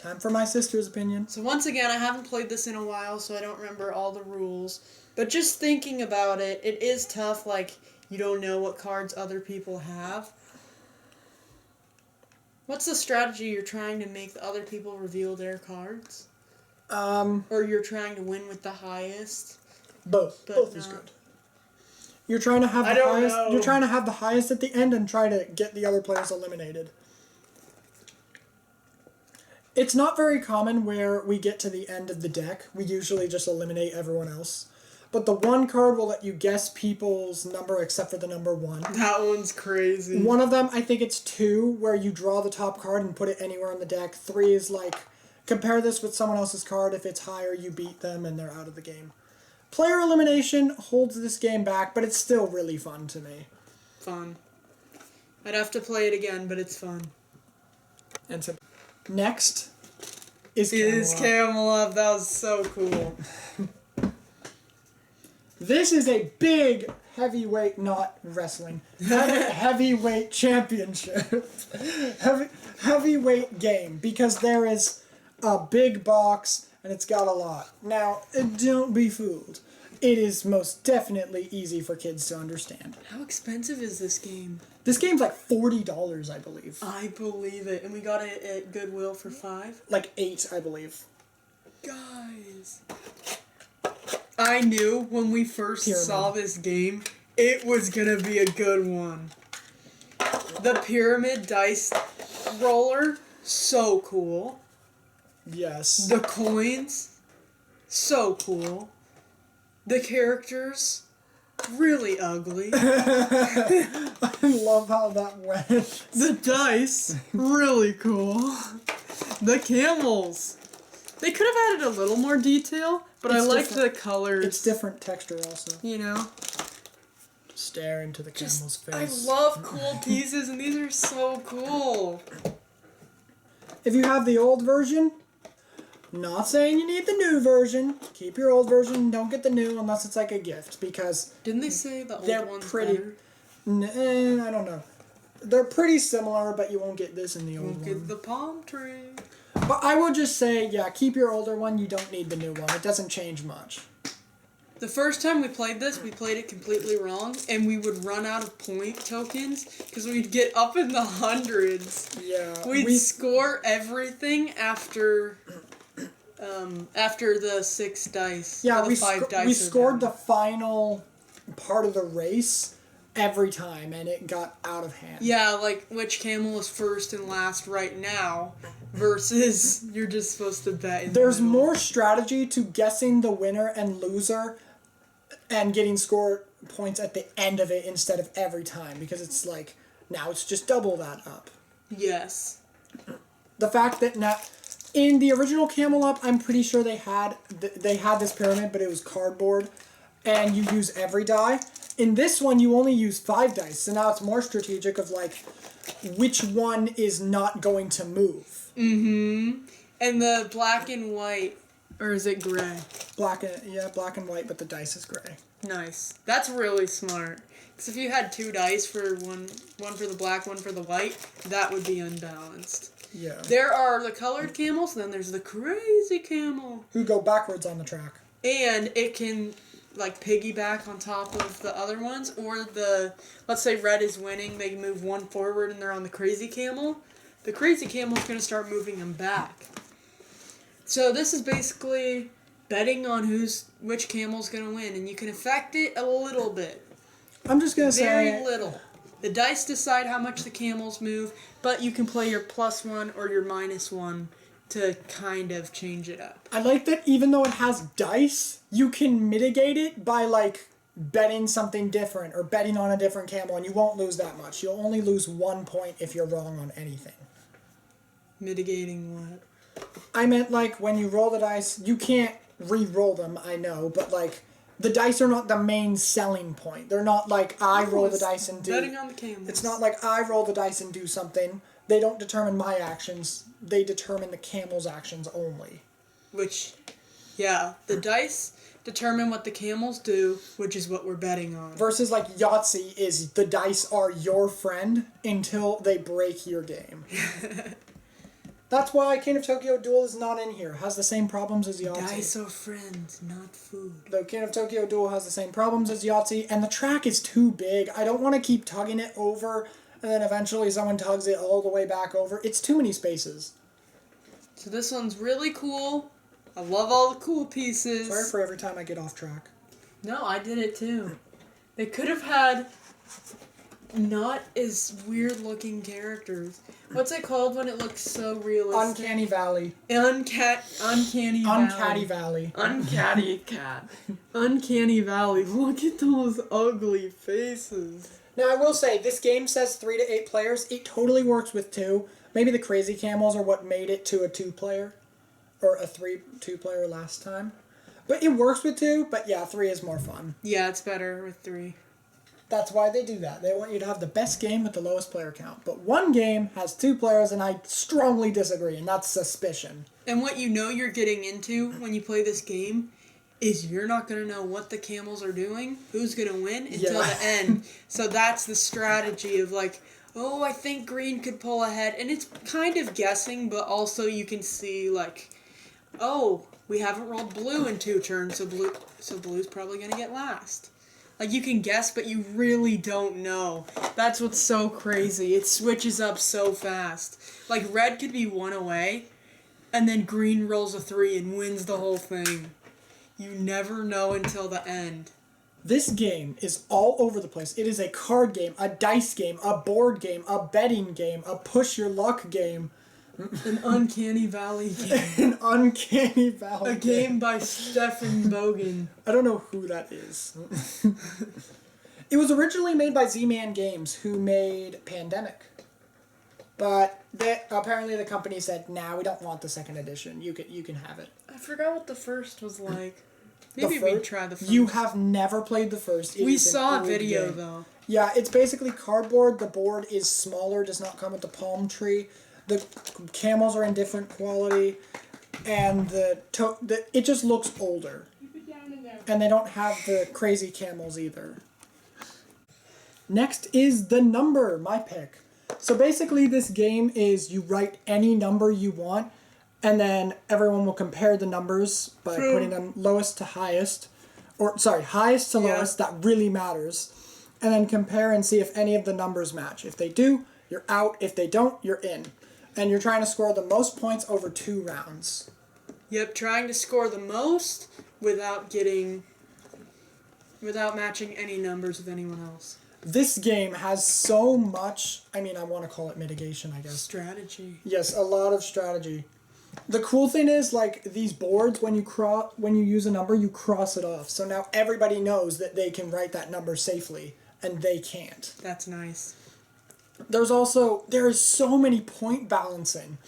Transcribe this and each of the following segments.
Time for my sister's opinion. So once again, I haven't played this in a while, so I don't remember all the rules. But just thinking about it, it is tough, like, you don't know what cards other people have. What's the strategy? You're trying to make the other people reveal their cards? Or you're trying to win with the highest? Both. Both is good. You're trying to have the highest. Know. You're trying to have the highest at the end and try to get the other players eliminated. It's not very common where we get to the end of the deck. We usually just eliminate everyone else. But the one card will let you guess people's number except for the number 1. That one's crazy. One of them, I think it's 2, where you draw the top card and put it anywhere on the deck. 3 is like, compare this with someone else's card. If it's higher, you beat them and they're out of the game. Player elimination holds this game back, but it's still really fun to me. Fun. I'd have to play it again, but it's fun. And so, next is Camel Up. That was so cool. This is a big heavyweight, not wrestling, heavyweight championship. Heavyweight game, because there is a big box and it's got a lot. Now, don't be fooled. It is most definitely easy for kids to understand. How expensive is this game? This game's like $40, I believe. I believe it. And we got it at Goodwill for $5? Like $8, I believe. Guys. I knew when we first saw this game, it was gonna be a good one. The pyramid dice roller, so cool. Yes. The coins, so cool. The characters, really ugly. I love how that went. The dice, really cool. The camels. They could have added a little more detail, but I liked the colors. It's different texture also. You know? Stare into the camel's face. I love cool pieces, and these are so cool. If you have the old version, not saying you need the new version. Keep your old version. Don't get the new unless it's like a gift, because didn't they say the old one's pretty better? I don't know. They're pretty similar, but you won't get this in the old one. Get the palm tree. But I will just say, yeah, keep your older one. You don't need the new one. It doesn't change much. The first time we played this, we played it completely wrong, and we would run out of point tokens because we'd get up in the hundreds. Yeah. We'd score everything after the 6 dice. Yeah, the 5 dice. We scored the final part of the race every time, and it got out of hand. Yeah, like which camel is first and last right now versus you're just supposed to bet. There's more strategy to guessing the winner and loser and getting score points at the end of it instead of every time, because it's like, now it's just double that up. Yes. The fact that now, in the original Camel Up, I'm pretty sure they had this pyramid, but it was cardboard, and you use every die. In this one, you only use 5 dice, so now it's more strategic of like, which one is not going to move. Mm-hmm. And the black and white, or is it gray? Black and white, but the dice is gray. Nice. That's really smart. Because if you had 2 dice for one for the black, one for the white, that would be unbalanced. Yeah. There are the colored camels, then there's the crazy camel. Who go backwards on the track. And it can like piggyback on top of the other ones, or let's say red is winning, they move 1 forward and they're on the crazy camel. The crazy camel is going to start moving them back. So this is basically betting on which camel's going to win, and you can affect it a little bit. I'm just going to say... Very little. The dice decide how much the camels move, but you can play your +1 or your -1 to kind of change it up. I like that even though it has dice, you can mitigate it by like betting something different or betting on a different camel, and you won't lose that much. You'll only lose 1 point if you're wrong on anything. Mitigating what? I meant like when you roll the dice, you can't re-roll them, I know, but like the dice are not the main selling point. They're not like I roll the dice and do... Betting on the camels. It's not like I roll the dice and do something. They don't determine my actions. They determine the camel's actions only. Which, yeah, the dice determine what the camels do, which is what we're betting on. Versus like Yahtzee is the dice are your friend until they break your game. That's why King of Tokyo Duel is not in here. It has the same problems as Yahtzee. Dice are friends, not food. The King of Tokyo Duel has the same problems as Yahtzee, and the track is too big. I don't want to keep tugging it over, and then eventually someone tugs it all the way back over. It's too many spaces. So this one's really cool. I love all the cool pieces. Sorry for every time I get off track. No, I did it too. They could have had not as weird looking characters. What's it called when it looks so realistic? Uncanny Valley. Uncanny Valley. Uncatty Valley. Uncatty cat. Uncanny Valley. Look at those ugly faces. Now, I will say, this game says 3 to 8 players. It totally works with 2. Maybe the crazy camels are what made it to a 2-player. Or a 2-player last time. But it works with 2, but yeah, 3 is more fun. Yeah, it's better with 3. That's why they do that. They want you to have the best game with the lowest player count. But one game has 2 players, and I strongly disagree, and that's Suspicion. And what you know you're getting into when you play this game is you're not going to know what the camels are doing, who's going to win, until the end. So that's the strategy of like, oh, I think green could pull ahead. And it's kind of guessing, but also you can see like, oh, we haven't rolled blue in 2 turns, so blue's probably going to get last. Like, you can guess, but you really don't know. That's what's so crazy. It switches up so fast. Like, red could be 1 away, and then green rolls a 3 and wins the whole thing. You never know until the end. This game is all over the place. It is a card game, a dice game, a board game, a betting game, a push your luck game. An Uncanny Valley game. An Uncanny Valley A game by Stefan Bogan. I don't know who that is. It was originally made by Z-Man Games, who made Pandemic. But apparently the company said, nah, we don't want the 2nd edition. You can have it. I forgot what the first was like. Maybe we'd try the first. You have never played the first. We saw a video, though. Yeah, it's basically cardboard. The board is smaller, does not come with the palm tree. The camels are in different quality, and it just looks older. And they don't have the crazy camels either. Next is the number, my pick. So basically this game is you write any number you want, and then everyone will compare the numbers by putting them lowest to highest. Highest to lowest, that really matters. And then compare and see if any of the numbers match. If they do, you're out. If they don't, you're in. And you're trying to score the most points over 2 rounds. Yep, trying to score the most without matching any numbers with anyone else. This game has so much, I want to call it mitigation, I guess. Strategy. Yes, a lot of strategy. The cool thing is, like, these boards, when you use a number, you cross it off. So now everybody knows that they can write that number safely, and they can't. That's nice. There is so many point balancing.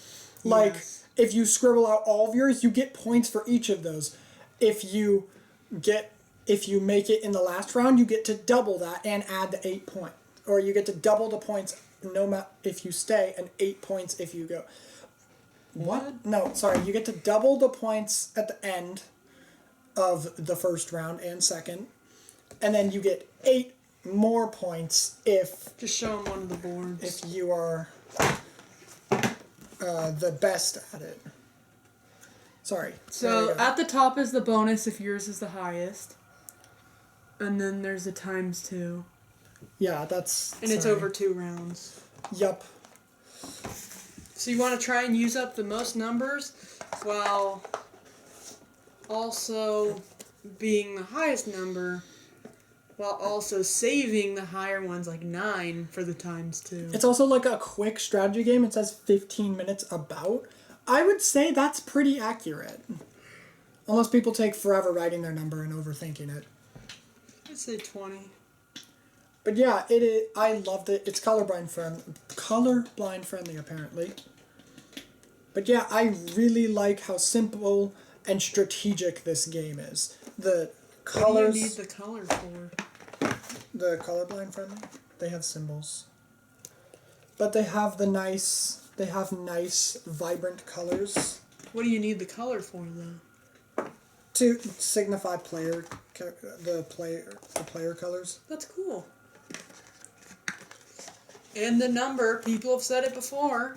Like, yes. If you scribble out all of yours, you get points for each of those. If you make it in the last round, you get to double that and add the 8 points. Or you get to double the points if you stay, and 8 points if you go. What? No, sorry. You get to double the points at the end of the first round and second. And then you get 8 more points if... Just show them one of the boards. If you are the best at it. Sorry. So at the top is the bonus if yours is the highest. And then there's a ×2. Yeah, that's... And it's over 2 rounds. Yup. So you want to try and use up the most numbers while also being the highest number, while also saving the higher ones like 9 for the ×2. It's also like a quick strategy game. It says 15 minutes about. I would say that's pretty accurate. Unless people take forever writing their number and overthinking it. I'd say 20. But yeah, I loved it. It's colorblind friendly apparently. But yeah, I really like how simple and strategic this game is. The colors. What do you need the color for? The colorblind friendly. They have symbols. But they have nice, vibrant colors. What do you need the color for, though? To signify the player colors. That's cool. And the number, people have said it before,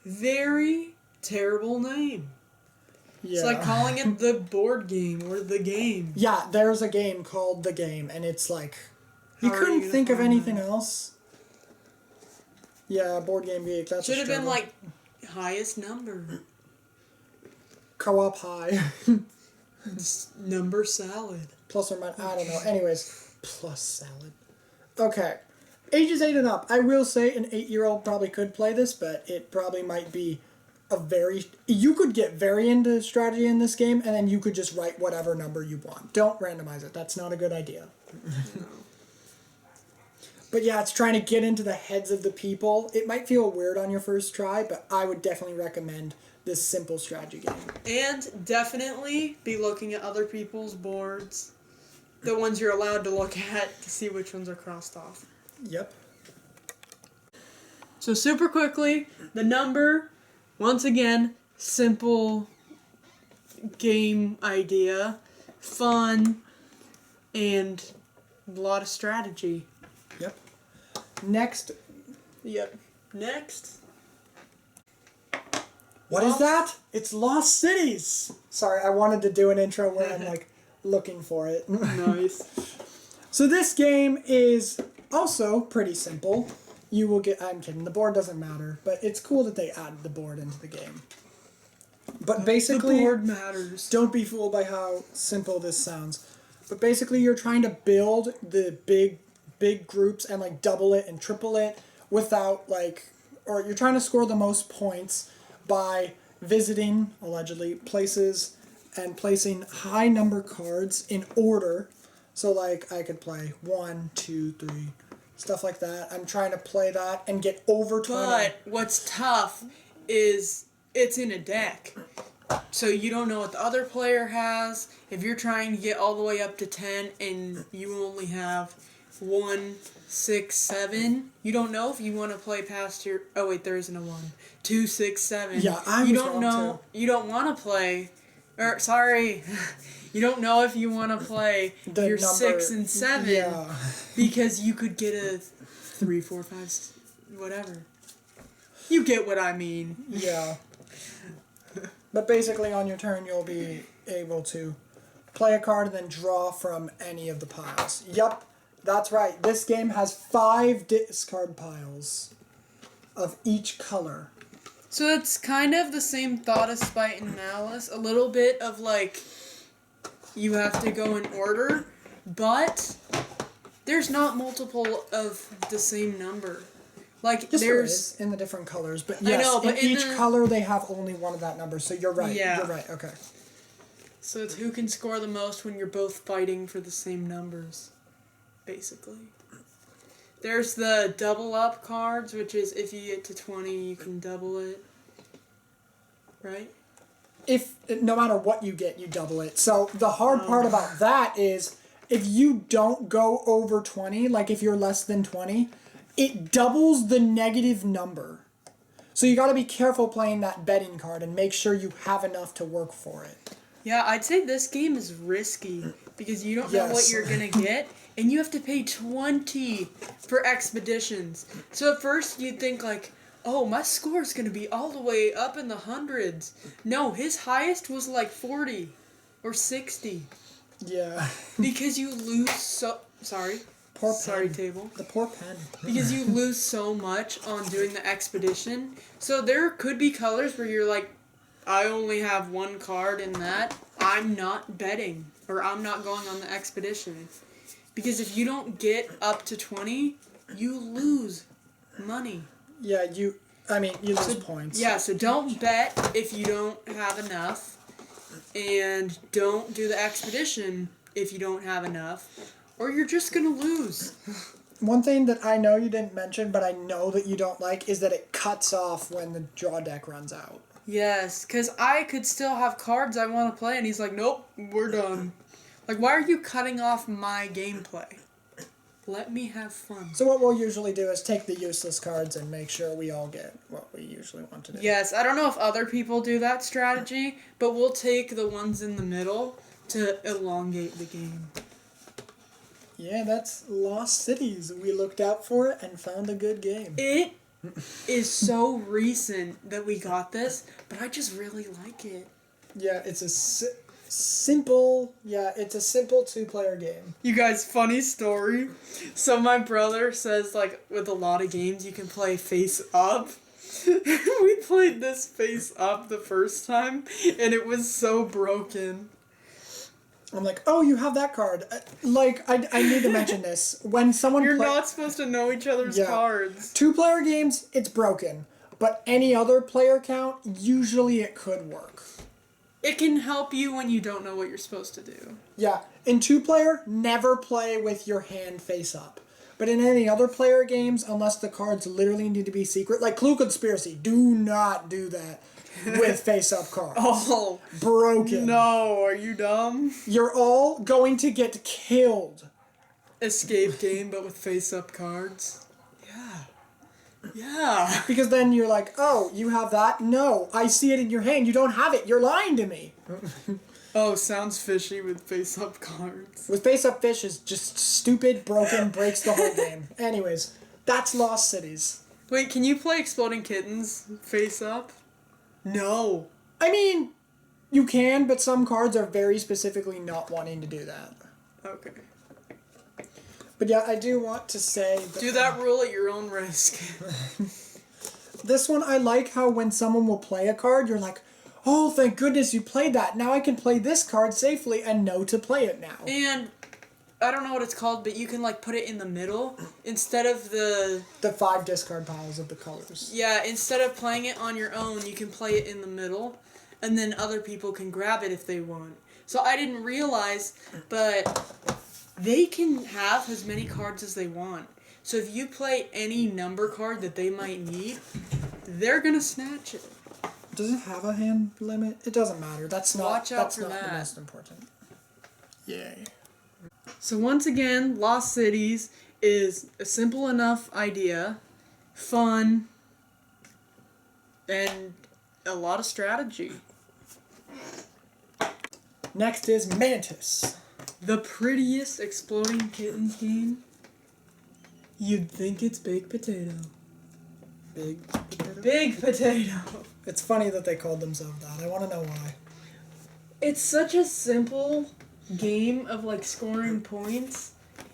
very, terrible name. Yeah. It's like calling it the board game or the game. Yeah, there's a game called The Game, and it's like... You How are couldn't gonna think of find anything that? else? Yeah, Board Game Geek, that's Should a have been struggle. like highest number. Co-op high. Number salad. Plus or minus, I don't know. Anyways, plus salad. Okay. Ages 8 and up. I will say an 8-year-old probably could play this, but it probably might be a very... You could get very into strategy in this game, and then you could just write whatever number you want. Don't randomize it. That's not a good idea. No. But yeah, it's trying to get into the heads of the people. It might feel weird on your first try, but I would definitely recommend this simple strategy game. And definitely be looking at other people's boards. The ones you're allowed to look at to see which ones are crossed off. Yep. So super quickly, the number, once again, simple game idea, fun, and a lot of strategy. Yep. Next. Yep. Next. What is that? It's Lost Cities. Sorry, I wanted to do an intro where I'm like looking for it. Nice. So this game is also pretty simple. You will get... I'm kidding. The board doesn't matter, but it's cool that they added the board into the game. But basically... The board matters. Don't be fooled by how simple this sounds. But basically you're trying to build the big groups and like double it and triple it without like... Or you're trying to score the most points by visiting, allegedly, places and placing high number cards in order. So like I could play 1, 2, 3, stuff like that. I'm trying to play that and get over 20. But what's tough is it's in a deck. So you don't know what the other player has. If you're trying to get all the way up to 10 and you only have 1, 6, 7, you don't know if you want to play past your... Oh wait, there isn't a 1. 2, 6, 7. Yeah, I was You don't wrong know. too. You don't want to play... Or, sorry. You don't know if you want to play The your number- 6 and 7. Yeah. Because you could get a 3, 4, 5, whatever. You get what I mean. Yeah. But basically on your turn you'll be able to play a card and then draw from any of the piles. Yup, that's right. This game has 5 discard piles of each color. So it's kind of the same thought as Spite and Malice. A little bit of like, you have to go in order, but there's not multiple of the same number. Like Yes, there there's... is in the different colors, but I yes, know, but in in each the- color they have only one of that number. So you're right. Yeah. You're right. Okay. So it's who can score the most when you're both fighting for the same numbers, basically. There's the double up cards, which is if you get to 20, you can double it. Right? If no matter what you get, you double it. So the hard part about that is if you don't go over 20, like if you're less than 20, it doubles the negative number. So you got to be careful playing that betting card and make sure you have enough to work for it. Yeah, I'd say this game is risky because you don't know what Yes. you're going to get, and you have to pay 20 for expeditions. So at first you'd think like, oh, my score's going to be all the way up in the hundreds. No, his highest was like 40 or 60 Yeah. because you lose so... Sorry. Poor Sorry, pen. table. The poor pen. Because you lose so much on doing the expedition. So there could be colors where you're like, I only have 1 card in that. I'm not betting. Or I'm not going on the expedition. Because if you don't get up to 20, you lose money. Yeah, you lose points. Yeah, so don't bet if you don't have enough. And don't do the expedition if you don't have enough. Or you're just going to lose. One thing that I know you didn't mention, but I know that you don't like, is that it cuts off when the draw deck runs out. Yes, because I could still have cards I want to play, and he's like, nope, we're done. Like, why are you cutting off my gameplay? Let me have fun. So what we'll usually do is take the useless cards and make sure we all get what we usually want to do. Yes, I don't know if other people do that strategy, but we'll take the ones in the middle to elongate the game. Yeah, that's Lost Cities. We looked out for it and found a good game. It is so recent that we got this, but I just really like it. Yeah, it's a simple 2-player game. You guys, funny story. So my brother says, like, with a lot of games, you can play face up. We played this face up the first time, and it was so broken. I'm like, oh, you have that card. I need to mention this. When someone You're not supposed to know each other's cards. 2-player games, it's broken. But any other player count, usually it could work. It can help you when you don't know what you're supposed to do. Yeah, in 2-player, never play with your hand face up. But in any other player games, unless the cards literally need to be secret, like Clue Conspiracy, do not do that with face up cards. Oh. Broken. No, are you dumb? You're all going to get killed. Escape game, but with face up cards. Yeah. Because then you're like, oh, you have that? No, I see it in your hand. You don't have it. You're lying to me. Oh, sounds fishy with face-up cards. With face-up fish is just stupid, broken, breaks the whole game. Anyways, that's Lost Cities. Wait, can you play Exploding Kittens face-up? No. I mean, you can, but some cards are very specifically not wanting to do that. Okay. But yeah, I do want to say... Do that rule at your own risk. This one, I like how when someone will play a card, you're like, oh, thank goodness you played that. Now I can play this card safely and know to play it now. And I don't know what it's called, but you can like put it in the middle instead of the 5 discard piles of the colors. Yeah, instead of playing it on your own, you can play it in the middle, and then other people can grab it if they want. So I didn't realize, but they can have as many cards as they want. So if you play any number card that they might need, they're gonna snatch it. Does it have a hand limit? It doesn't matter. That's not the most important. Yay. So once again, Lost Cities is a simple enough idea, fun, and a lot of strategy. Next is Mantis. The prettiest exploding kittens game. You'd think it's baked potato. Big potato? Big potato. It's funny that they called themselves that. I want to know why. It's such a simple game of like scoring points,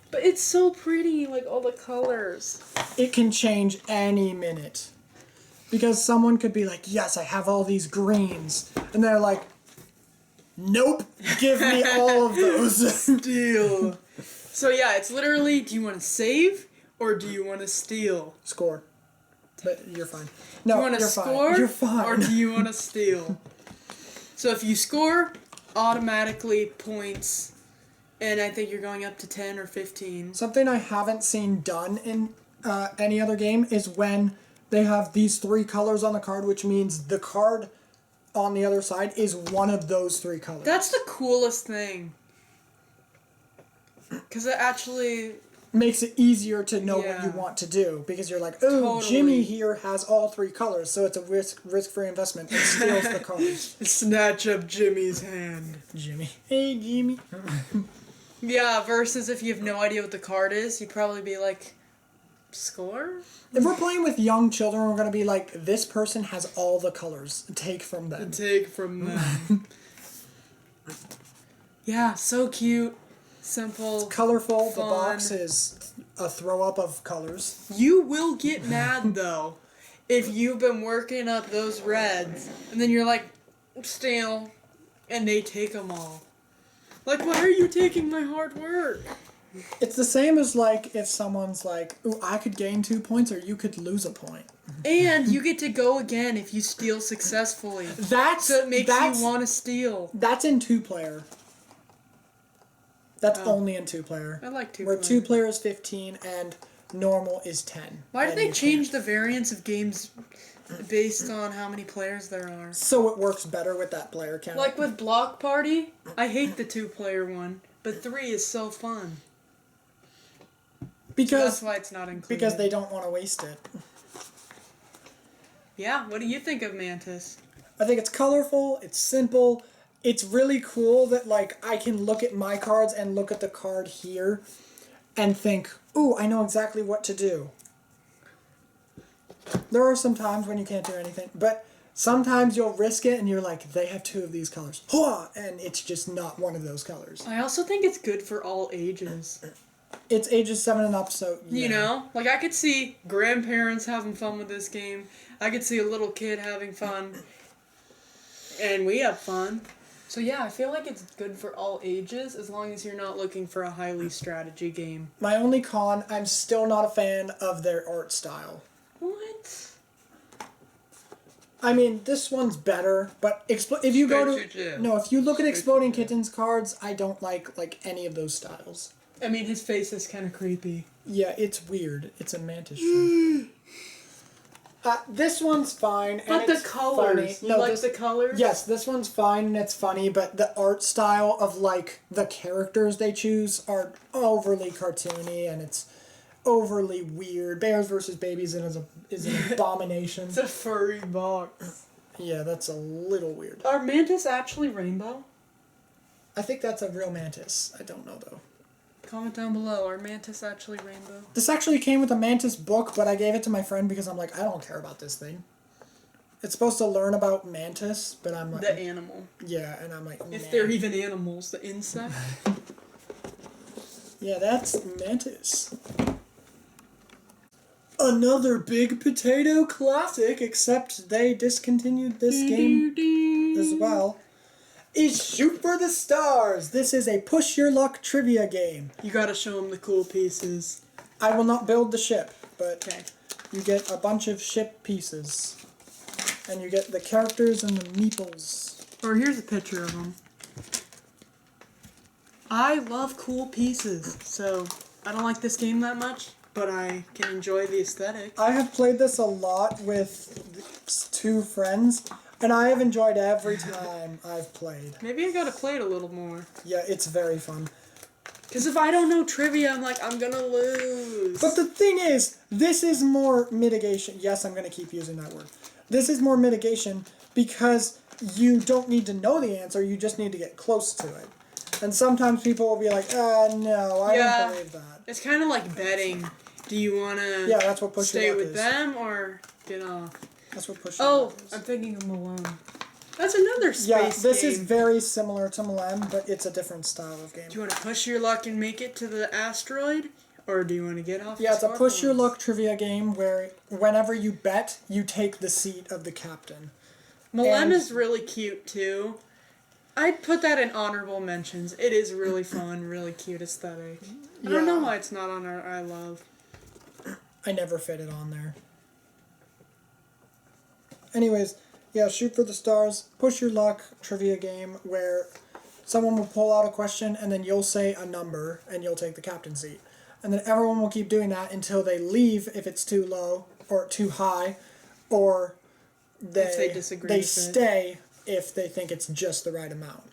but it's so pretty, like all the colors. It can change any minute. Because someone could be like, yes, I have all these greens. And they're like, nope, give me all of those. Steal. So yeah, it's literally, do you want to save or do you want to steal? Score. But you're fine. No, do you want to score? You're fine. Or do you want to steal? So if you score, automatically points, and I think you're going up to 10 or 15. Something I haven't seen done in any other game is when they have these 3 colors on the card, which means the card on the other side is one of those 3 colors. That's the coolest thing. Because it actually makes it easier to know what you want to do. Because you're like, oh, totally. Jimmy here has all 3 colors, so it's a risk-free investment. It steals the cards. Snatch up Jimmy's hand. Jimmy. Hey, Jimmy. Yeah, versus if you have no idea what the card is, you'd probably be like, score? If we're playing with young children, we're going to be like, this person has all the colors. Take from them. Take from them. Yeah, so cute. Simple. It's colorful. Fun. The box is a throw-up of colors. You will get mad, though, if you've been working up those reds, and then you're like, steal, and they take them all. Like, why are you taking my hard work? It's the same as, like, if someone's like, ooh, I could gain 2 points or you could lose a point. And you get to go again if you steal successfully. So it makes you want to steal. That's in 2-player. That's only in 2-player. I like 2-player. Where 2-player is 15 and normal is 10. Why did they change the variance of games based on how many players there are? So it works better with that player count. Like with Block Party, I hate the 2-player one, but 3 is so fun. Because so that's why it's not included. Because they don't want to waste it. Yeah, what do you think of Mantis? I think it's colorful, it's simple. It's really cool that, like, I can look at my cards and look at the card here and think, ooh, I know exactly what to do. There are some times when you can't do anything, but sometimes you'll risk it and you're like, they have 2 of these colors. And it's just not one of those colors. I also think it's good for all ages. It's ages 7 and up, so yeah. You know? Like, I could see grandparents having fun with this game. I could see a little kid having fun. And we have fun. So yeah, I feel like it's good for all ages as long as you're not looking for a highly strategy game. My only con, I'm still not a fan of their art style. What? I mean, this one's better, but if you go to if you look at Exploding Kittens cards, I don't like any of those styles. I mean, his face is kind of creepy. Yeah, it's weird. It's a mantis. This one's fine. But and the colors. Funny. You like the colors? Yes, this one's fine and it's funny, but the art style of like the characters they choose are overly cartoony and it's overly weird. Bears versus Babies is an abomination. It's a furry box. Yeah, that's a little weird. Are mantis actually rainbow? I think that's a real mantis. I don't know though. Comment down below. Are mantis actually rainbow? This actually came with a mantis book, but I gave it to my friend because I'm like, I don't care about this thing. It's supposed to learn about mantis, but I'm like... The animal. Yeah, and I'm like... If they're even animals, the insect. Yeah, that's mantis. Another big potato classic, except they discontinued this game as well, is Shoot for the Stars. This is a push your luck trivia game. You gotta show them the cool pieces. I will not build the ship, but Okay. you get a bunch of ship pieces. And you get the characters and the meeples. Or here's a picture of them. I love cool pieces, so I don't like this game that much, but I can enjoy the aesthetic. I have played this a lot with 2 friends, and I have enjoyed every time I've played. Maybe I gotta play it a little more. Yeah, it's very fun. Because if I don't know trivia, I'm like, I'm gonna lose. But the thing is, this is more mitigation. Yes, I'm going to keep using that word. This is more mitigation because you don't need to know the answer, you just need to get close to it. And sometimes people will be like, no, I don't believe that. It's kind of like betting. Do you want to that's what push stay your luck with is. them or get off? That's what push your Oh, luck is. I'm thinking of Malone. That's another space Yeah, this game. is very similar to Malem, but it's a different style of game. Do you want to push your luck and make it to the asteroid? Or do you want to get off? Yeah, it's a the push your star luck trivia game where whenever you bet, you take the seat of the captain. Malem And- is really cute too. I'd put that in honorable mentions. It is really fun, really cute aesthetic. I don't know Yeah. why it's not on our I Love. I never fit it on there. Anyways, yeah, Shoot for the Stars, push your luck trivia game where someone will pull out a question and then you'll say a number and you'll take the captain seat. And then everyone will keep doing that until they leave if it's too low or too high, or If they disagree they with it. stay if they think it's just the right amount.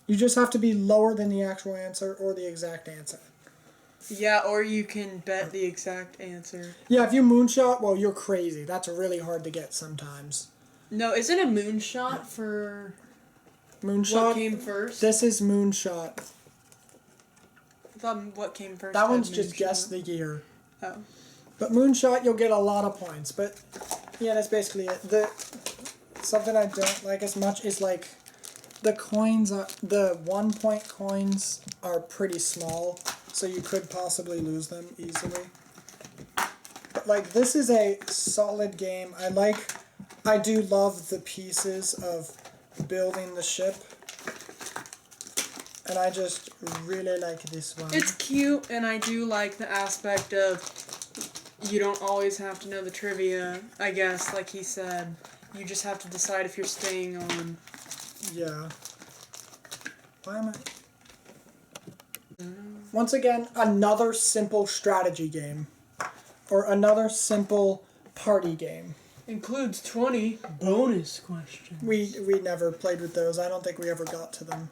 You just have to be lower than the actual answer or the exact answer. Yeah, or you can bet the exact answer. Yeah, if you moonshot, well, you're crazy. That's really hard to get sometimes. No, isn't a moonshot for Moonshot. what came first? This is Moonshot. I thought what came first. That had one's just moonshot. guess the year. Oh. But Moonshot, you'll get a lot of points. But yeah, that's basically it. Something I don't like as much is like the coins. The 1 point coins are pretty small, so you could possibly lose them easily. But like this is a solid game. I do love the pieces of building the ship. And I just really like this one. It's cute, and I do like the aspect of you don't always have to know the trivia, I guess, like he said. You just have to decide if you're staying on. Yeah. Why am I... Once again, another simple strategy game. Or another simple party game. Includes 20 bonus questions. We never played with those. I don't think we ever got to them.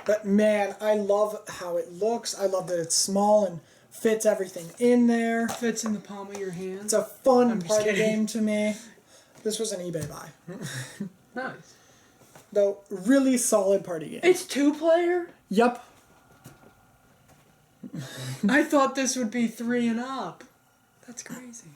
But man, I love how it looks. I love that it's small and fits everything in there. Fits in the palm of your hand. It's a fun I'm just party kidding. game to me. This was an eBay buy. Nice. Though, really solid party game. It's 2-player? Yup. I thought this would be 3 and up. That's crazy.